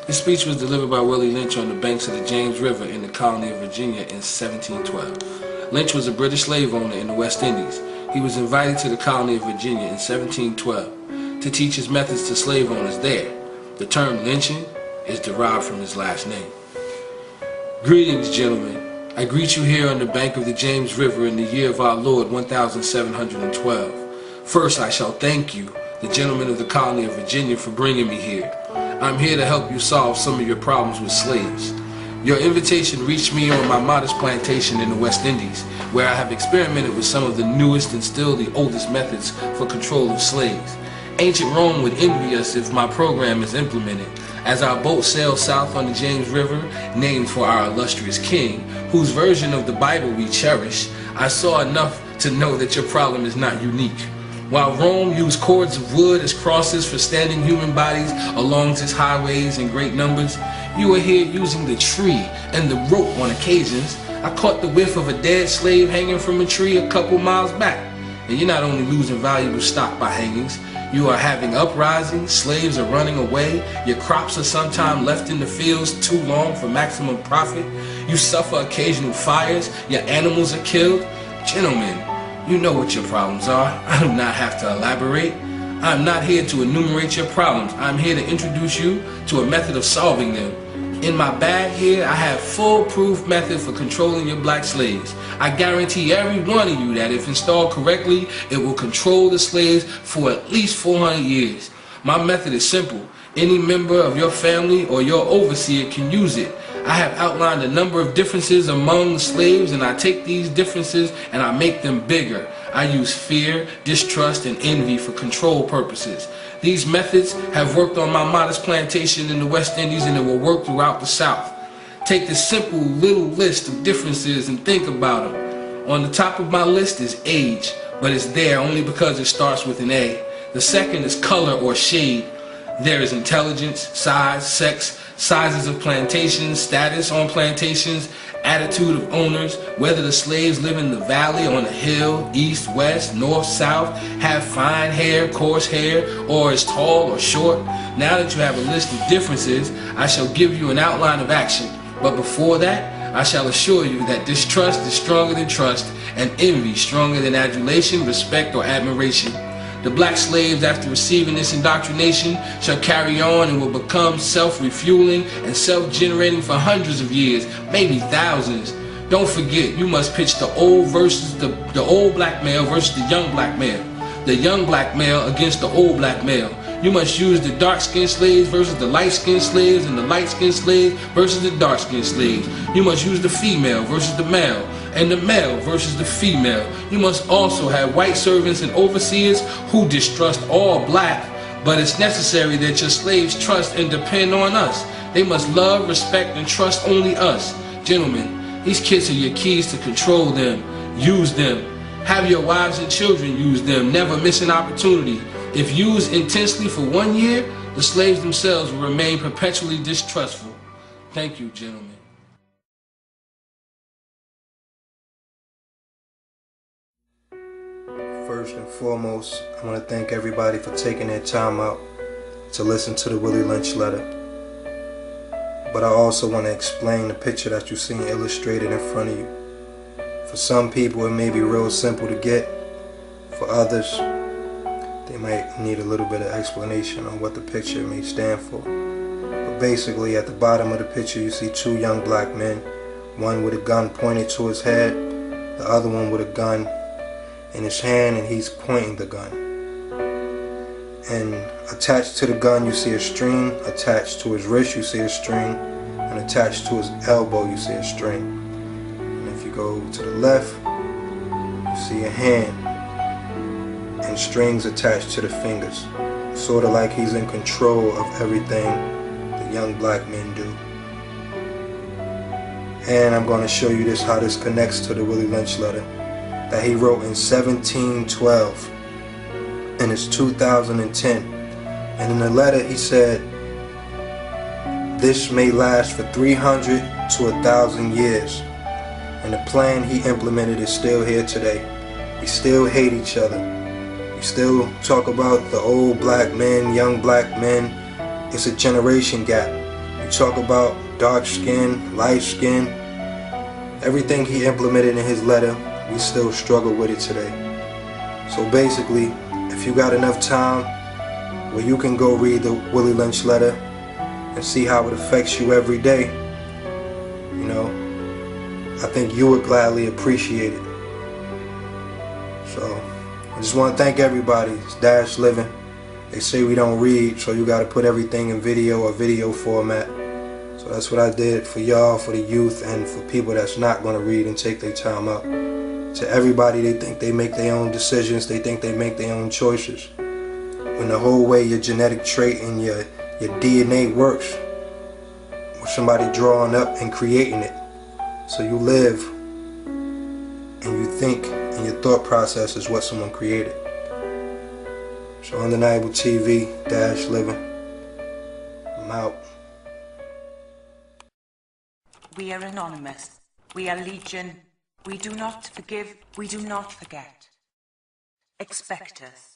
This speech was delivered by Willie Lynch on the banks of the James River in the colony of Virginia in 1712. Lynch was a British slave owner in the West Indies. He was invited to the colony of Virginia in 1712 to teach his methods to slave owners there. The term lynching is derived from his last name. Greetings, gentlemen. I greet you here on the bank of the James River in the year of our Lord 1712. First, I shall thank you, the gentlemen of the colony of Virginia, for bringing me here. I'm here to help you solve some of your problems with slaves. Your invitation reached me on my modest plantation in the West Indies, where I have experimented with some of the newest and still the oldest methods for control of slaves. Ancient Rome would envy us if my program is implemented. As our boat sails south on the James River, named for our illustrious king, whose version of the Bible we cherish, I saw enough to know that your problem is not unique. While Rome used cords of wood as crosses for standing human bodies along its highways in great numbers, you are here using the tree and the rope on occasions. I caught the whiff of a dead slave hanging from a tree a couple miles back. And you're not only losing valuable stock by hangings, you are having uprisings, slaves are running away, your crops are sometimes left in the fields too long for maximum profit, you suffer occasional fires, your animals are killed. Gentlemen, you know what your problems are. I do not have to elaborate. I am not here to enumerate your problems. I am here to introduce you to a method of solving them. In my bag here, I have foolproof method for controlling your black slaves. I guarantee every one of you that if installed correctly, it will control the slaves for at least 400 years. My method is simple. Any member of your family or your overseer can use it. I have outlined a number of differences among the slaves, and I take these differences and I make them bigger. I use fear, distrust, and envy for control purposes. These methods have worked on my modest plantation in the West Indies, and it will work throughout the South. Take this simple little list of differences and think about them. On the top of my list is age, but it's there only because it starts with an A. The second is color or shade. There is intelligence, size, sex, sizes of plantations, status on plantations, attitude of owners, whether the slaves live in the valley, on a hill, east, west, north, south, have fine hair, coarse hair, or is tall or short. Now that you have a list of differences, I shall give you an outline of action. But before that, I shall assure you that distrust is stronger than trust, and envy stronger than adulation, respect, or admiration. The black slaves, after receiving this indoctrination, shall carry on and will become self-refueling and self-generating for hundreds of years, maybe thousands. Don't forget, you must pitch the old versus the old black male versus the young black male. The young black male against the old black male. You must use the dark-skinned slaves versus the light-skinned slaves, and the light-skinned slaves versus the dark-skinned slaves. You must use the female versus the male, and the male versus the female. You must also have white servants and overseers who distrust all black, but it's necessary that your slaves trust and depend on us. They must love, respect, and trust only us. Gentlemen, these kids are your keys to control them. Use them. Have your wives and children use them. Never miss an opportunity. If used intensely for 1 year, the slaves themselves will remain perpetually distrustful. Thank you, gentlemen. First and foremost, I want to thank everybody for taking their time out to listen to the Willie Lynch letter. But I also want to explain the picture that you see illustrated in front of you. For some people, it may be real simple to get. For others, they might need a little bit of explanation on what the picture may stand for. But basically, at the bottom of the picture, you see two young black men, one with a gun pointed to his head, the other one with a gun in his hand, and he's pointing the gun. And attached to the gun, you see a string. Attached to his wrist, you see a string. And attached to his elbow, you see a string. And if you go to the left, you see a hand and strings attached to the fingers, sort of like he's in control of everything the young black men do. And I'm going to show you how this connects to the Willie Lynch letter that he wrote in 1712, and it's 2010. And in the letter he said, this may last for 300 to 1,000 years, and the plan he implemented is still here today. We still hate each other. We still talk about the old black men, young black men. It's a generation gap. You talk about dark skin, light skin, everything he implemented in his letter, we still struggle with it today. So basically, if you got enough time where you can go read the Willie Lynch letter and see how it affects you every day, you know, I think you would gladly appreciate it. So I just want to thank everybody. It's Dashliving. They say we don't read, so you got to put everything in video or video format. So that's what I did for y'all, for the youth, and for people that's not going to read and take their time out. To everybody, they think they make their own decisions, they think they make their own choices. When the whole way your genetic trait and your DNA works, with somebody drawing up and creating it. So you live and you think, and your thought process is what someone created. So UndeniableTV, Dashliving, I'm out. We are anonymous. We are legion. We do not forgive. We do not forget. Expect us.